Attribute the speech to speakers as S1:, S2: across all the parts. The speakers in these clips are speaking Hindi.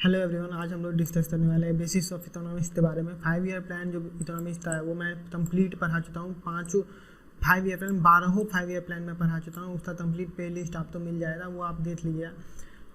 S1: हेलो एवरीवन, आज हम लोग डिस्कस करने वाले हैं बेसिस ऑफ इकोनॉमिक्स के बारे में। 5 ईयर प्लान जो इकोनॉमिक्स का है वो मैं कंप्लीट पढ़ा चुका हूँ। 5 ईयर प्लान 5 ईयर प्लान में पढ़ा चुका हूँ। उसका कंप्लीट प्ले लिस्ट आपको मिल जाएगा, वो आप देख लीजिएगा।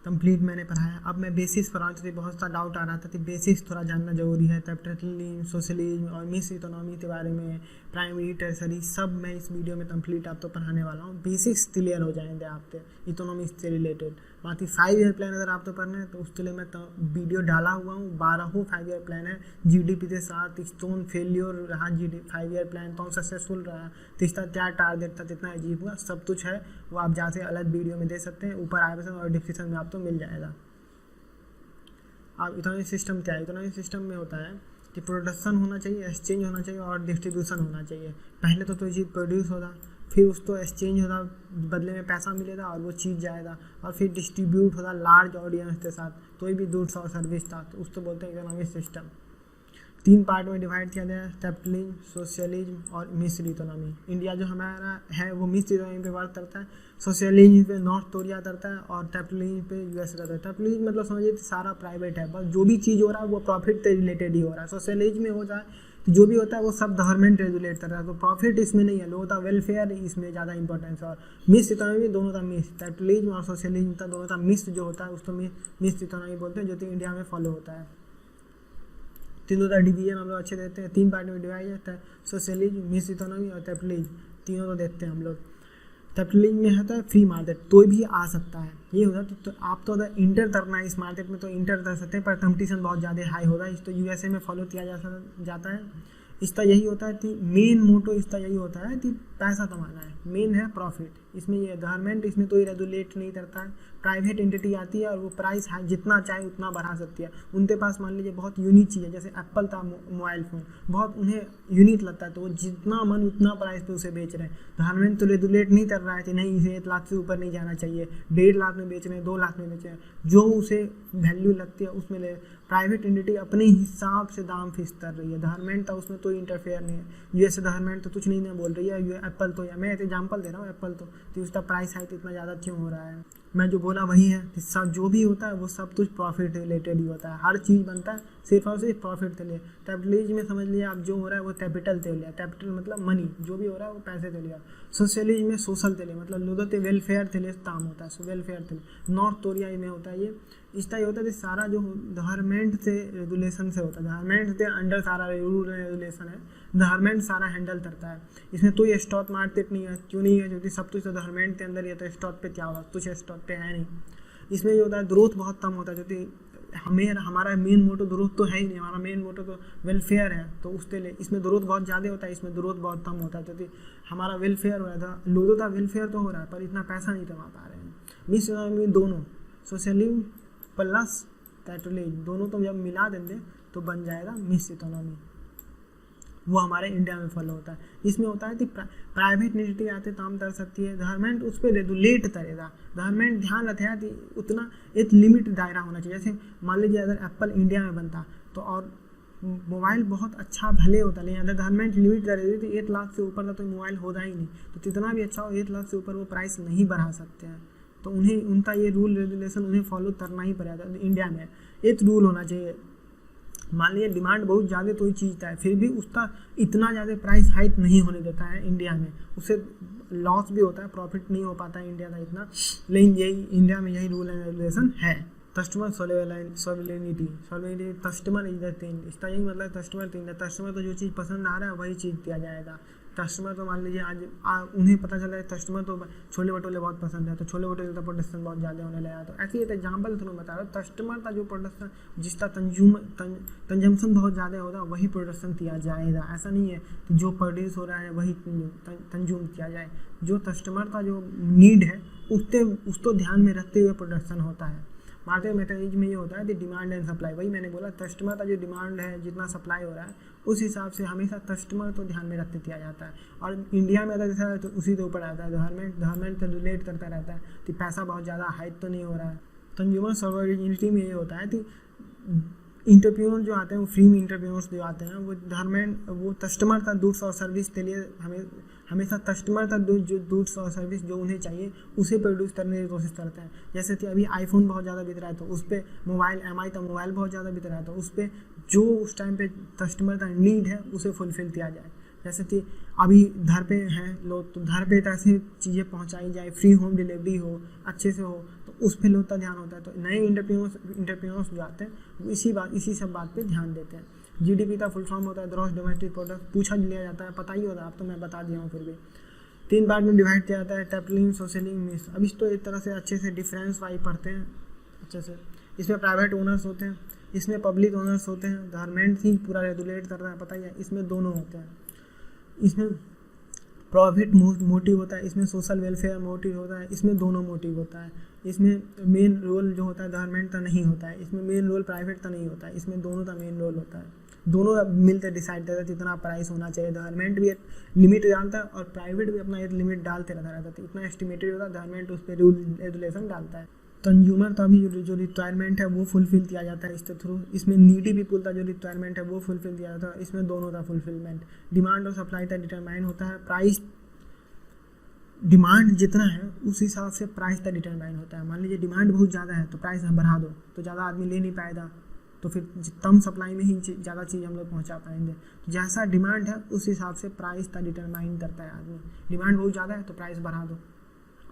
S1: कंप्लीट मैंने पढ़ाया। अब मैं बेसिस पढ़ा रहा था, बहुत सा डाउट आ रहा था कि बेसिस थोड़ा जानना जरूरी है। कैपिटलिज्म, सोशलिज्म और मिक्स इकोनॉमी के बारे में, प्राइमरी टर्सरी, सब मैं इस वीडियो में कंप्लीट आपको पढ़ाने वाला हूँ। बेसिक्स क्लियर हो जाएंगे आपके इकोनॉमिक्स से रिलेटेड। बाकी 5 ईयर प्लान अगर आपको पढ़ना है तो उसके लिए मैं वीडियो डाला हुआ हूँ। 12 5 ईयर प्लान है। जीडीपी के साथ स्टोन फेल्योर रहा, 5 ईयर प्लान कौन सक्सेसफुल रहा, तो इसका क्या टारगेट था, कितना अचीव हुआ, सब कुछ है। वो आप जाके अलग वीडियो में दे सकते हैं। ऊपर आई बटन और डिस्क्रिप्शन में आपको मिल जाएगा। अब इकोनॉमिक सिस्टम क्या है? इकोनॉमिक सिस्टम में होता है कि प्रोडक्शन होना चाहिए, एक्सचेंज होना चाहिए और डिस्ट्रीब्यूशन होना चाहिए। पहले तो कोई चीज़ प्रोड्यूस होगा, फिर उसको एक्सचेंज होगा, बदले में पैसा मिलेगा और वो चीज़ जाएगा, और फिर डिस्ट्रीब्यूट होगा लार्ज ऑडियंस के साथ, कोई भी गुड्स और सर्विस था, तो उसको बोलते हैं इकोनॉमिक सिस्टम। 3 पार्ट में डिवाइड किया गया है, कैपिटलिज्म, सोशलिज्म और मिक्स्ड इकोनॉमी। इंडिया जो हमारा है वो मिक्स्ड इकोनॉमी पे वर्क करता है। सोशलिज्म पे नॉर्थ कोरिया करता है और कैपिटलिज्म पे यूएस करता है। कैपिटलिज्म मतलब समझिए सारा प्राइवेट है, बस जो भी चीज़ हो रहा है वो प्रॉफिट से रिलेटेड ही हो रहा है। सोशलिज्म में हो जाए तो जो भी होता है वो सब गवर्नमेंट रेगुलेट कर रहा है, तो प्रॉफिट इसमें नहीं है, लोगों का वेलफेयर इसमें ज़्यादा इंपॉर्टेंस है। और मिक्स्ड इकोनॉमी दोनों का मिक्स, कैपिटलिज्म और सोशलिज्म का दोनों का मिक्स जो होता है उसको मिक्स्ड इकोनॉमी बोलते हैं, जो कि इंडिया में फॉलो होता है। तीनों का डिवीजन हम लोग अच्छे देते हैं। 3 पार्ट में डिवाइड जाता है, सोशलिज्म, मिक्स्ड इकोनॉमी और कैपिटलिज्म, तीनों को देखते हैं हम लोग। कैपिटलिज्म में होता है फ्री मार्केट, कोई भी आ सकता है। ये होता है तो आप तो अगर इंटर करना है इस मार्केट में तो इंटर कर सकते हैं, पर कंपटीशन बहुत ज़्यादा हाई होगा। इस तो यूएसए में फॉलो किया जाता है। इसका यही होता है कि मेन मोटो इसका यही होता है कि पैसा कमाना है, मेन है प्रॉफिट। इसमें ये गवर्नमेंट इसमें कोई रेगुलेट नहीं करता है। प्राइवेट एंटिटी आती है और वो प्राइस जितना चाहे उतना बढ़ा सकती है। उनके पास मान लीजिए बहुत यूनिक चीज़ है, जैसे एप्पल का मोबाइल फ़ोन बहुत उन्हें यूनिक लगता है, तो वो जितना मन उतना प्राइस पे उसे बेच रहे हैं। गवर्नमेंट तो रेगुलेट नहीं कर रहा है कि नहीं इसे 1 लाख से ऊपर नहीं जाना चाहिए, 1.5 लाख में बेच रहे हैं, 2 लाख में बेच रहे हैं, जो उसे वैल्यू लगती है उसमें ले। प्राइवेट एंटिटी अपने हिसाब से दाम फिक्स कर रही है, गवर्नमेंट का उसमें कोई इंटरफेयर नहीं है। यूएस गवर्नमेंट तो कुछ नहीं बोल रही है। एप्पल तो, मैं एक एग्जांपल दे रहा हूँ, एप्पल तो उसका प्राइस हाइक इतना ज़्यादा क्यों हो रहा है? मैं जो बोला वही है कि सब जो भी होता है वो सब कुछ प्रॉफिट रिलेटेड ही होता है। हर चीज़ बनता है सिर्फ और सिर्फ प्रॉफिट के लिए। कैपिटलिज्म में समझ लिया आप, जो हो रहा है वो कैपिटल के लिए, कैपिटल मतलब मनी, जो भी हो रहा है वो पैसे के लिए। सोशलिज्म में सोशल के लिए, मतलब लोगों के वेलफेयर के लिए काम होता है, वेलफेयर के लिए। नॉर्थ कोरिया में होता है ये, इसका ये होता है कि सारा जो गवर्नमेंट से रेगुलेशन से होता है, गवर्नमेंट के अंडर सारा रूल रेगुलेशन है, गवर्नमेंट सारा हैंडल करता है। इसमें कोई स्टॉक मार्केट नहीं है, क्यों नहीं है? क्योंकि सब कुछ तो गवर्नमेंट के अंदर ही है, तो स्टॉक पे क्या होगा? कुछ स्टॉक पे है नहीं। इसमें ये होता है ग्रोथ बहुत कम होता है, क्योंकि हमारा मेन मोटो ग्रोथ तो है ही नहीं, हमारा मेन मोटो तो वेलफेयर है, तो उसके लिए इसमें ग्रोथ बहुत ज़्यादा होता है, इसमें ग्रोथ बहुत कम होता है, क्योंकि हमारा वेलफेयर हो रहा था, लोगों का वेलफेयर तो हो रहा है पर इतना पैसा नहीं कमा पा रहे हैं। मिक्स इकोनॉमी दोनों, सोशलिज्म प्लस कैपिटलिज्म, दोनों तो जब मिला देंगे तो बन जाएगा मिक्स इकोनॉमी। वो हमारे इंडिया में फॉलो होता है। इसमें होता है कि प्राइवेट एंटिटी आते काम कर सकती है, गवर्नमेंट उस पर रेगुलेट करेगा। गवर्नमेंट ध्यान रखेगा कि उतना एक लिमिट दायरा होना चाहिए। जैसे मान लीजिए अगर एप्पल इंडिया में बनता तो और मोबाइल बहुत अच्छा भले होता, लेकिन अगर गवर्नमेंट लिमिट कर देती तो 1 लाख से ऊपर का तो मोबाइल होगा ही नहीं। तो कितना भी अच्छा हो, 1 लाख से ऊपर वो प्राइस नहीं बढ़ा सकते हैं, तो उन्हें उनका ये रूल रेगुलेशन उन्हें फॉलो करना ही पड़ेगा। इंडिया में एक रूल होना चाहिए, मान लीजिए डिमांड बहुत ज़्यादा कोई चीज़ का है, फिर भी उसका इतना ज़्यादा प्राइस हाइक नहीं होने देता है इंडिया में, उससे लॉस भी होता है, प्रॉफिट नहीं हो पाता है इंडिया का इतना। लेकिन यही इंडिया में यही रूल एंड रेगुलेशन है। Customer sovereignty, customer is the thing, इसका यही मतलब कस्टमर थिंग है। कस्टमर को जो चीज़ पसंद आ रहा है वही चीज़ दिया जाएगा। कस्टमर तो मान लीजिए आज उन्हें पता चला है कस्टमर तो छोले भटूरे बहुत पसंद है, तो छोले भटूरे का प्रोडक्शन बहुत ज़्यादा होने लगा। तो ऐसे ही एग्जाम्पल तुम्हें बता रहा हूँ, कस्टमर का जो प्रोडक्शन, जिसका कंजम्पशन बहुत ज़्यादा होगा वही प्रोडक्शन किया जाएगा। ऐसा नहीं है कि जो प्रोड्यूस हो रहा है वही कंज्यूम किया जाए। जो कस्टमर का जो नीड है उसको ध्यान में रखते हुए प्रोडक्शन होता है। मार्केट मैकेनिज्म में ये होता है कि डिमांड एंड सप्लाई, वही मैंने बोला, कस्टमर का जो डिमांड है, जितना सप्लाई हो रहा है उस हिसाब से हमेशा कस्टमर को ध्यान में रखते किया जाता है। और इंडिया में अगर जैसा है तो उसी के ऊपर आता है, गवर्नमेंट रेगुलेट करता रहता है कि पैसा बहुत ज़्यादा हाइक तो नहीं हो रहा है। कंज्यूमर सोवरेनिटी में ये होता है कि इंटरप्रेन्योर जो आते हैं, वो फ्री में इंटरप्रेन्योर्स जो आते हैं, वो गवर्नमेंट वो कस्टमर का गुड्स और सर्विस के लिए हमें हमेशा कस्टमर तक जो दूध और सर्विस जो उन्हें चाहिए उसे प्रोड्यूस करने की कोशिश करते हैं। जैसे कि अभी आईफोन बहुत ज़्यादा बिक रहा है तो उस पर मोबाइल MI का मोबाइल बहुत ज़्यादा बिक रहा है तो उस पर जो उस टाइम पे कस्टमर का नीड है उसे फुलफिल किया जाए। जैसे कि अभी घर पे हैं लोग तो घर पे ऐसी चीज़ें पहुंचाई जाए, फ्री होम डिलीवरी हो, अच्छे से हो, तो उस पर लोग का ध्यान होता है। तो नए इंटरप्रेन्योर्स जो आते हैं वो इसी सब बात पे ध्यान देते हैं। GDP का फुल फॉर्म होता है ग्रॉस डोमेस्टिक प्रोडक्ट, पूछा लिया जाता है, पता ही होता है, अब तो मैं बता दिया हूँ फिर भी। 3 पार्ट में डिवाइड किया जाता है, टैपलिंग, सोशलिंग, मिस। अब इस तो एक तरह से अच्छे से डिफरेंस वाइज पढ़ते हैं अच्छे से। इसमें प्राइवेट ओनर्स होते हैं, इसमें पब्लिक ओनर्स होते हैं, गवर्नमेंट ही पूरा रेगुलेट कर रहा है, पता ही है। इसमें दोनों होते हैं, इसमें प्रॉफिट मोटिव होता है, इसमें सोशल वेलफेयर मोटिव होता है, इसमें दोनों मोटिव होता है। इसमें मेन रोल जो होता है गवर्नमेंट का नहीं होता है, इसमें मेन रोल प्राइवेट का नहीं होता है, इसमें दोनों का मेन रोल होता है। दोनों मिलकर डिसाइड करते हैं कितना प्राइस होना चाहिए। गवर्नमेंट भी एक लिमिट डालता है और प्राइवेट भी अपना एक लिमिट डालते रहता है, इतना एस्टिमेटेड होता है, गवर्नमेंट उस पर रूल रेगुलेशन डालता है। कंज्यूमर का भी जो रिक्वायरमेंट है वो फुलफिल किया जाता है इसके थ्रू। इसमें नीडी पीपल का जो रिक्वायरमेंट है वो फुलफिल किया जाता है, इसमें दोनों का फुलफिलमेंट। डिमांड और सप्लाई का डिटरमाइन होता है, प्राइस डिमांड जितना है उस हिसाब से प्राइस का डिटरमाइन होता है। मान लीजिए डिमांड बहुत ज़्यादा है तो प्राइस बढ़ा दो तो ज़्यादा आदमी ले नहीं पाएगा, तो फिर कम सप्लाई में ही ज़्यादा चीज़ हम लोग पहुँचा पाएंगे। तो जैसा डिमांड है उस हिसाब से प्राइस का डिटरमाइन करता है आदमी। डिमांड बहुत ज़्यादा है तो प्राइस बढ़ा दो।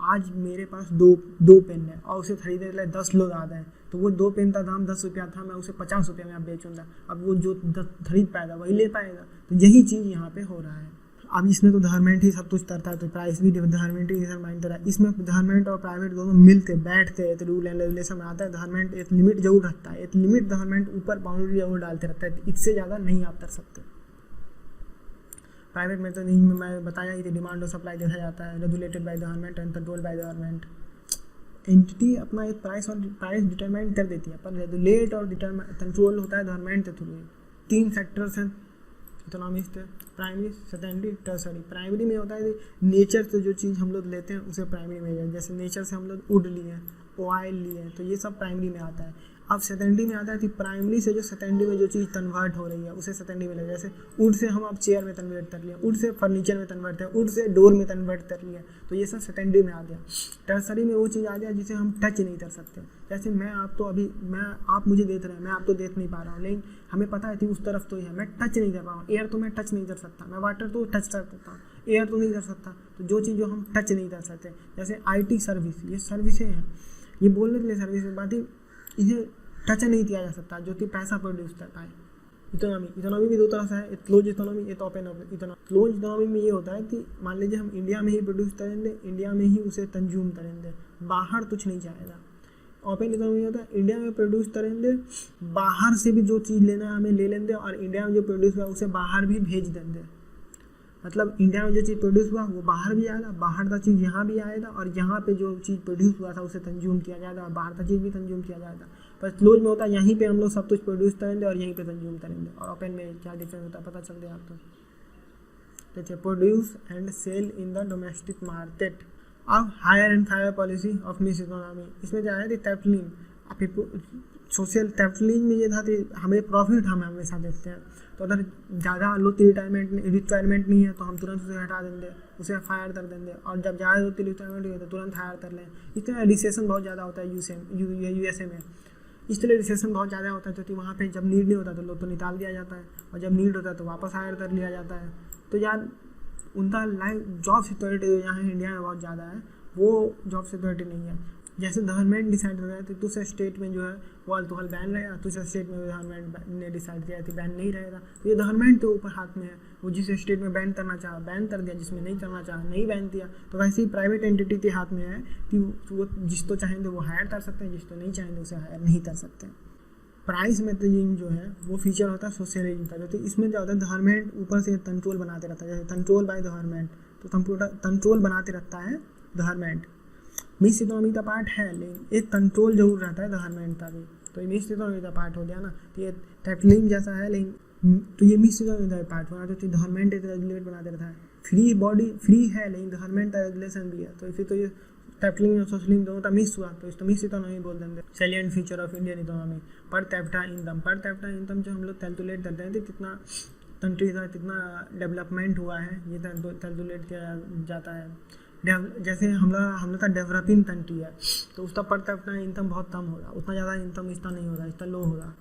S1: आज मेरे पास दो पेन है और उसे खरीदने के लिए 10 लोग आ गए तो वो 2 पेन का दाम 10 रुपया था, मैं उसे 50 रुपये में अब बेचूंगा। अब वो जो खरीद पाएगा वही ले पाएगा। तो यही चीज़ यहाँ पे हो रहा है। अब इसमें तो गवर्नमेंट ही सब कुछ करता है तो प्राइस भी गवर्नमेंट ही डिटरमाइन करता है। इसमें गवर्नमेंट और प्राइवेट दोनों मिलते बैठते एक रूल एंड रेगुलेशन में आता है। गवर्नमेंट एक लिमिट जरूर रखता है, एक लिमिट गवर्नमेंट ऊपर बाउंड्री जरूर डालते रहता है, इससे ज़्यादा नहीं आप कर सकते। प्राइवेट में तो नहीं, मैं बताया ही, डिमांड और सप्लाई देखा जाता है, regulated by government and control by government. Entity अपना एक प्राइस डिटरमाइन कर देती है, पर रेगुलेट और कंट्रोल होता है गवर्नमेंट के थ्रू। 3 सेक्टर्स हैं इकोनॉमिक्स के, प्राइमरी, सेकेंडरी, टर्सरी। प्राइमरी में होता है नेचर से जो चीज़ हम लोग लेते हैं उसे प्राइमरी में है। जैसे नेचर से हम लोग वुड लिए, ऑयल लिए, तो ये सब प्राइमरी में आता है। अब सेकेंडरी में आता है कि प्राइमरी से जो सेकेंडरी में जो चीज़ कन्वर्ट हो रही है उसे सेकेंडरी में ले। जैसे वुड से हम अब चेयर में कन्वर्ट कर लिए, वुड से फर्नीचर में कन्वर्ट है, वुड से डोर में कन्वर्ट कर लिया, तो ये सब सेकेंडरी में आ गया। टर्सरी में वो चीज़ आ गया जिसे हम टच नहीं कर सकते। जैसे आप मुझे देख रहे हैं, मैं आपको देख नहीं पा रहा हूँ, लेकिन हमें पता है कि उस तरफ तो ही है, मैं टच नहीं कर पा रहा हूँ। एयर तो मैं टच नहीं कर सकता, मैं वाटर तो टच कर सकता हूँ, एयर तो नहीं कर सकता। तो जो चीज़ जो हम टच नहीं कर सकते, जैसे IT सर्विस, ये सर्विसें हैं, ये बोलने के लिए सर्विस बात ही, इन्हें टच नहीं किया जा सकता जो कि पैसा प्रोड्यूस करता है। इकोनॉमी भी 2 तरह से है, एक क्लोज इकोनॉमी, एक ओपन इकोनॉमी। क्लोज इकोनॉमी में ये होता है कि मान लीजिए हम इंडिया में ही प्रोड्यूस करेंगे, इंडिया में ही उसे कंज्यूम करेंगे, बाहर कुछ नहीं जाएगा। ओपन इकोनॉमी होता है इंडिया में प्रोड्यूस करेंगे, बाहर से भी जो चीज़ लेना है हमें ले लेंगे और इंडिया में जो प्रोड्यूस हुआ उसे बाहर भी भेज देंगे। मतलब इंडिया में जो चीज़ प्रोड्यूस हुआ वो बाहर भी आएगा, बाहर का चीज़ यहाँ भी आएगा और यहाँ पे जो चीज़ प्रोड्यूस हुआ था उसे कंज्यूम किया जाएगा और बाहर का चीज़ भी कंज्यूम किया जाएगा। पर क्लोज में होता है यहीं पे हम लोग सब कुछ प्रोड्यूस करेंगे और यहीं पे कंज्यूम करेंगे। और ओपन में क्या डिफरेंस होता है पता चल गया आपको। देखिए, produce and sell in the domestic market. अब hire and fire policy of mixed economy, इसमें क्या है कैपिटलिज्म। सोशल कैपिटलिज्म में ये था कि हमें प्रॉफिट हम हमेशा देखते हैं, तो अगर ज़्यादा लोग की रिक्वायरमेंट नहीं है तो हम तुरंत उसे हटा देंगे, उसे फायर कर देंगे। और जब ज़्यादा लोग की रिक्वायरमेंट है तो तुरंत हायर कर लें। इसलिए रिसेशन बहुत ज़्यादा होता है USA में। इसलिए रिसेशन बहुत ज़्यादा होता है क्योंकि वहाँ पे जब नीड नहीं होता तो लोग तो निकाल दिया जाता है और जब नीड होता है तो वापस हायर कर लिया जाता है। तो यार उनका लाइफ जॉब सिक्योरिटी जो यहाँ इंडिया में बहुत ज़्यादा है वो जॉब सिक्योरिटी नहीं है। जैसे गवर्नमेंट डिसाइड कर रहा है तो कुछ स्टेट में जो है वो अल्कोहल बैन रहेगा, कुछ स्टेट में गवर्नमेंट ने डिसाइड किया कि बैन नहीं रहेगा। तो ये गवर्नमेंट के ऊपर हाथ में है, वो जिस स्टेट में बैन करना चाहा बैन कर दिया, जिसमें नहीं करना चाहा नहीं बैन किया। तो वैसे ही प्राइवेट एंटिटी के हाथ में है कि वो जिस तो चाहेंगे वो हायर कर सकते हैं, जिस तो नहीं चाहेंगे उसे हायर नहीं कर सकते। प्राइस मैनेजिंग जो है वो फीचर होता है सोशलिज्म का, जो इसमें क्या होता है गवर्नमेंट ऊपर से कंट्रोल बनाते रहता है, जैसे कंट्रोल बाय गवर्नमेंट। तो कंप्यूटर कंट्रोल बनाते रहता है गवर्नमेंट। मिस इकोनॉमी का पार्ट है लेकिन एक कंट्रोल जरूर रहता है गवर्नमेंट का भी। तो ये मिस इकोनॉमी का पार्ट हो गया ना, तो ये कैपिटलिज्म जैसा है लेकिन तो ये मिस इकोनॉमी का पार्ट होना, तो गवर्नमेंट एक रेगुलेट बनाते रहता है। फ्री बॉडी फ्री है लेकिन गवर्नमेंट का रेगुलेशन भी है, तो फिर तो ये कैपिटलिज्म और सोशलिज्म दोनों का मिस हुआ, तो इसको मिस इकोनॉमी बोल देंगे। Salient feature of Indian economy, per capita income. Per capita income जो हम लोग कैलकुलेट करते हैं तो कितना कंट्री था कितना डेवलपमेंट हुआ है, ये कैलकुलेट किया जाता है। जैसे हम लोग का डेवलपिंग कंट्री है तो उसका पर कैपिटा इनकम बहुत कम होगा, उतना ज़्यादा इनकम इसका नहीं होगा, इसका लो होगा।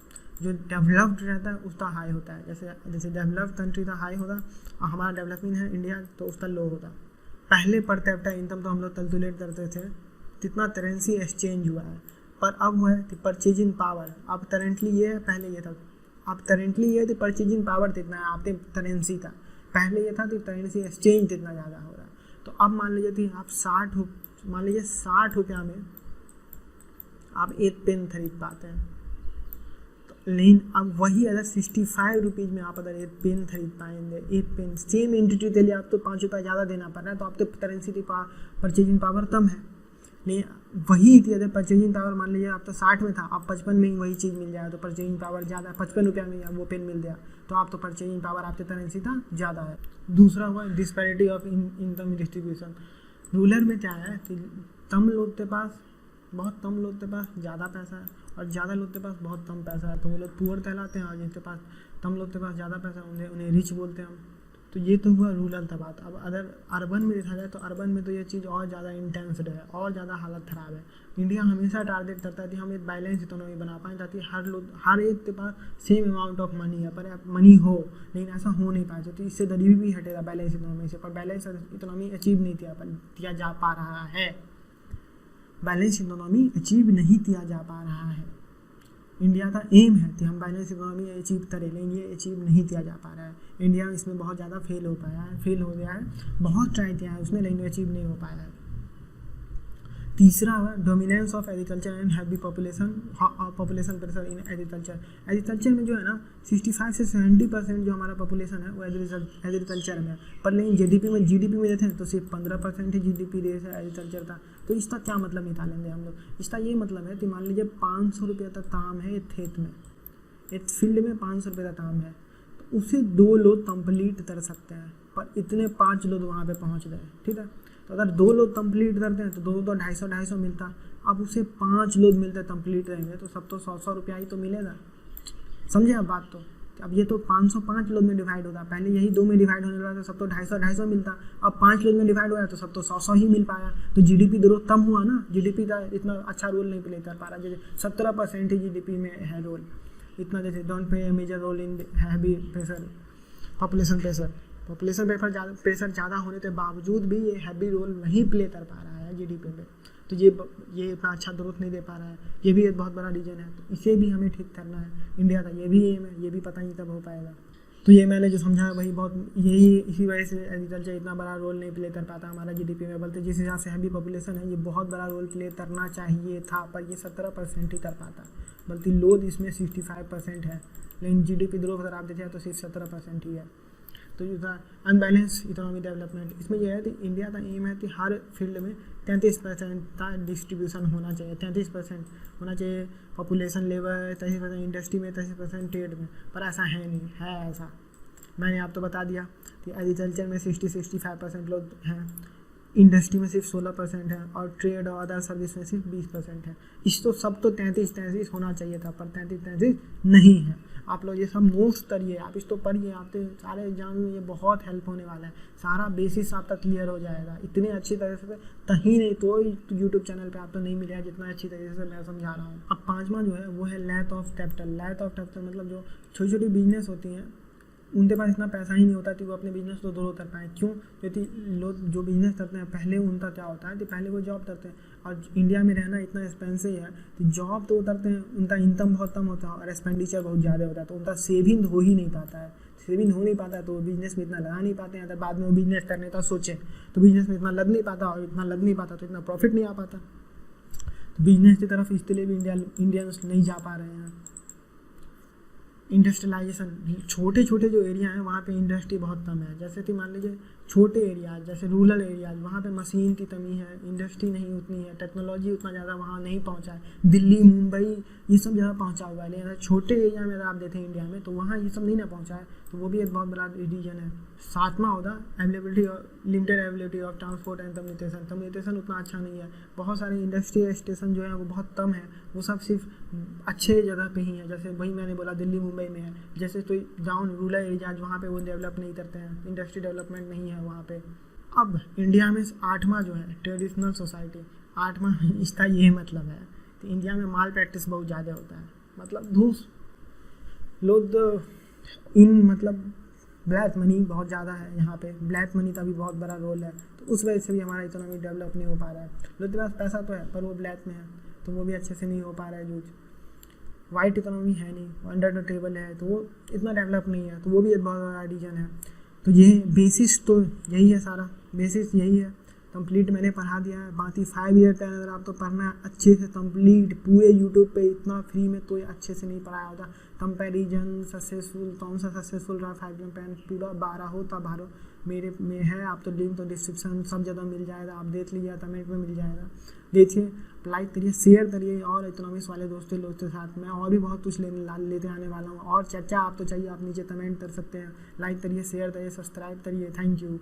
S1: जो डेवलप्ड रहता है उसका हाई होता है, जैसे डेवलप्ड कंट्री का हाई होगा और हमारा डेवलपिंग है इंडिया तो उसका लो होगा। पहले पर कैपिटा इनकम तो हम लोग कैलकुलेट करते थे कितना करेंसी एक्सचेंज हुआ है, पर अब हुआ है कि परचेजिंग पावर, अब करेंटली ये है, पहले ये था, अब करेंटली ये है कि परचेजिंग पावर कितना है आपके करेंसी का, पहले ये था कि करेंसी एक्सचेंज कितना ज़्यादा हो रहा है। तो अब मान लीजिए कि आप 60 रुपया में आप एक पेन खरीद पाते हैं, तो लेकिन अब वही अगर 65 रुपीज़ में आप अगर एक पेन खरीद पाएंगे, एक पेन सेम एंटिटी के लिए आपको 5 रुपये ज़्यादा देना पड़ रहा है, तो आपके करेंसी की परचेजिंग पावर कम है। लेकिन वही थी अगर परचेजिंग पावर मान लीजिए आप तो 60 में था, आप 55 में ही वही चीज़ मिल जाए तो परचेजिंग पावर ज़्यादा, 55 रुपया में वो पेन मिल गया तो आप तो परचेजिंग पावर आपके करेंसी का ज़्यादा है। दूसरा हुआ disparity of income distribution. Rural में क्या है कि कम लोग के पास, बहुत कम लोग के पास ज़्यादा पैसा है और ज़्यादा लोग के पास बहुत कम पैसा है, तो वो लोग पुअर कहलाते हैं, और जिनके पास कम लोग के पास ज़्यादा पैसा है उन्हें रिच बोलते हैं हम। तो ये तो हुआ रूरल का बात। अब अगर अर्बन में देखा जाए तो अर्बन में तो ये चीज़ और ज़्यादा इंटेंस्ड है और ज़्यादा हालत ख़राब है। इंडिया हमेशा टारगेट करता है कि हम एक बैलेंस इकोनॉमी बना पाएँ ताकि हर एक के पास सेम अमाउंट ऑफ मनी है, पर मनी हो, लेकिन ऐसा हो नहीं पाया। तो इससे गरीबी भी हटेगा बैलेंस इकोनॉमी से, पर बैलेंस इकोनॉमी अचीव नहीं किया जा पा रहा है, बैलेंस इकोनॉमी अचीव नहीं किया जा पा रहा है। इंडिया का एम है कि हम बैलेंस इकोनॉमी अचीव करें, लेकिन ये अचीव नहीं किया जा पा रहा है। इंडिया इसमें बहुत ज़्यादा फेल हो गया है, बहुत ट्राई किया है उसमें, लेकिन अचीव नहीं हो पाया है। तीसरा है dominance of agriculture and heavy population pressure in agriculture. Agriculture में जो है ना 65 से 70% जो हमारा पॉपुलेशन है वो एग्रीकल्चर में है, पर लेकिन जीडीपी में देते हैं तो सिर्फ 15% ही जीडीपी रेस है एग्रीकल्चर का। तो इसका क्या मतलब निकालेंगे हम लोग? इसका ये मतलब है कि मान लीजिए 500 रुपये का काम है एक खेत में, एक फील्ड में 500 रुपये का काम है, तो उसे 2 लोग कंप्लीट कर सकते हैं, पर इतने 5 लोग वहाँ पे पहुँच गए, ठीक है। तो अगर 2 लोग कंप्लीट करते हैं तो 2 तो 250 मिलता, अब उसे 5 लोग मिलते कंप्लीट रहेंगे तो सब तो 100 रुपया ही तो मिलेगा। समझे आप बात? तो अब ये तो 505 लोग में डिवाइड होता, पहले यही 2 में डिवाइड होने लगा तो सब तो 250 मिलता, अब 5 लोग में डिवाइड हो गया तो सब तो 100 ही मिल पाया। तो जीडीपी ग्रोथ कम हुआ ना, जीडीपी का इतना अच्छा रोल नहीं प्ले कर पा रहा, जैसे 17% ही जीडीपी में है रोल, इतना जैसे don't play major role in heavy pressure population pressure ज़्यादा होने के बावजूद भी ये हैवी रोल नहीं प्ले कर पा रहा है जीडीपी में। तो ये इतना अच्छा ग्रोथ नहीं दे पा रहा है, ये भी एक बहुत बड़ा रीजन है। तो इसे भी हमें ठीक करना है, इंडिया का ये भी एम है, ये भी पता नहीं कब हो पाएगा। तो ये मैंने जो समझा वही इसी वजह से एग्रीकल्चर इतना बड़ा रोल नहीं प्ले कर पाता हमारा जीडीपी में, बल्कि जिस हिसाब से हैवी पॉपुलेशन है ये बहुत बड़ा रोल प्ले करना चाहिए था, पर ये 17% ही कर पाता, बल्कि लोड इसमें 65% है, लेकिन जीडीपी ग्रोथ अगर आप देखें तो सिर्फ 17% ही है। तो ये था अनबैलेंस इकोनॉमी डेवलपमेंट। इसमें यह है कि इंडिया का एम है कि हर फील्ड में 33% का डिस्ट्रीब्यूशन होना चाहिए, 33% होना चाहिए पॉपुलेशन लेवल, 33% इंडस्ट्री में, 33% ट्रेड में, पर ऐसा है नहीं है। ऐसा मैंने आपको बता दिया कि एग्रीकल्चर में 60-65% लोग हैं, इंडस्ट्री में सिर्फ 16% है, और ट्रेड और अदर सर्विस में सिर्फ 20% है। इस तो सब तो 33-33 होना चाहिए था, पर 33-33 नहीं है। आप लोग ये सब नोट्स करिए, आप इस तो पढ़िए, आपके सारे एग्जाम में ये बहुत हेल्प होने वाला है, सारा बेसिस आपका क्लियर हो जाएगा इतने अच्छी तरह से। कहीं नहीं तो यूट्यूब चैनल पे आपको नहीं मिलेगा जितना अच्छी तरीके से मैं समझा रहा हूँ। अब 5वां जो है वो है lack of capital. Lack of capital मतलब जो छोटी छोटी बिजनेस होती हैं उनके पास इतना पैसा ही नहीं होता कि वो अपने बिजनेस को ग्रो कर पाएँ। क्यों? क्योंकि लोग जो बिजनेस करते हैं पहले उनका क्या होता है कि पहले वो जॉब करते हैं, और इंडिया में रहना इतना एक्सपेंसिव है कि जॉब तो करते हैं, उनका इनकम बहुत कम होता है और एक्सपेंडिचर बहुत ज़्यादा होता है, तो उनका सेविंग हो ही नहीं पाता है। सेविंग हो नहीं पाता है तो वो बिजनेस में इतना लगा नहीं पाते हैं। अगर बाद में वो बिजनेस करने का सोचें तो बिजनेस में इतना लग नहीं पाता, और इतना लग नहीं पाता तो इतना प्रॉफिट नहीं आ पाता। तो बिजनेस की तरफ इसलिए भी इंडियंस नहीं जा पा रहे हैं। इंडस्ट्रियलाइजेशन, छोटे छोटे जो एरिया हैं वहाँ पे इंडस्ट्री बहुत कम है। जैसे कि मान लीजिए छोटे एरियाज जैसे रूरल एरियाज, वहाँ पे मशीन की कमी है, इंडस्ट्री नहीं उतनी है, टेक्नोलॉजी उतना ज़्यादा वहाँ नहीं पहुँचा है। दिल्ली, मुंबई ये सब जगह पहुँचा हुआ है, लेकिन अगर छोटे एरिया में अगर आप देखें इंडिया में तो वहाँ ये सब नहीं ना पहुँचा है, तो वो भी एक बहुत बड़ा रीजन है। सातवां होगा अवेलेबिलिटी और limited availability of transport and communication. Communication उतना अच्छा नहीं है, बहुत सारे इंडस्ट्रियल स्टेशन जो है वो बहुत कम है, वो सब सिर्फ अच्छे जगह पे ही है। जैसे वही मैंने बोला दिल्ली मुंबई में है, जैसे तो जाऊँ रूरल एरियाज वहाँ पे वो डेवलप नहीं करते हैं, इंडस्ट्री डेवलपमेंट नहीं है वहाँ पे। अब इंडिया में 8वां जो है ट्रेडिशनल सोसाइटी, 8वां इसका ये मतलब है कि इंडिया में माल प्रैक्टिस बहुत ज़्यादा होता है, मतलब घूस लोग इन मतलब ब्लैक मनी बहुत ज़्यादा है यहाँ पे, ब्लैक मनी का भी बहुत बड़ा रोल है, तो उस वजह से भी हमारा इकोनॉमी डेवलप नहीं हो पा रहा है। लोग के पास पैसा तो है पर वो ब्लैक में है, तो वो भी अच्छे से नहीं हो पा रहा है यूज। वाइट इकोनॉमी है नहीं, अंडर द टेबल है, तो वो इतना डेवलप नहीं है, तो वो भी एक बहुत बड़ा रीजन है। तो ये बेसिस तो यही है, सारा बेसिस यही है। कंप्लीट मैंने पढ़ा दिया है, बाकी 5 ईयर का अगर आपको पढ़ना है अच्छे से कंप्लीट पूरे यूट्यूब पे इतना फ्री में तो अच्छे से नहीं पढ़ाया होता। कंपैरिजन सक्सेसफुल कौन सा सक्सेसफुल रहा 5 ईयर पैन पूरा 12 हो तब बारह मेरे में है, आप तो लिंक तो डिस्क्रिप्शन सब जगह मिल जाएगा, आप देख लीजिए, कमेंट में मिल जाएगा, देखिए, लाइक करिए, शेयर करिए और इकोनॉमिक्स वाले दोस्तों के साथ। मैं और भी बहुत कुछ लेते आने वाला हूँ, और चर्चा आप तो चाहिए आप नीचे कमेंट कर सकते हैं। लाइक करिए, शेयर करिए, सब्सक्राइब करिए। Thank you.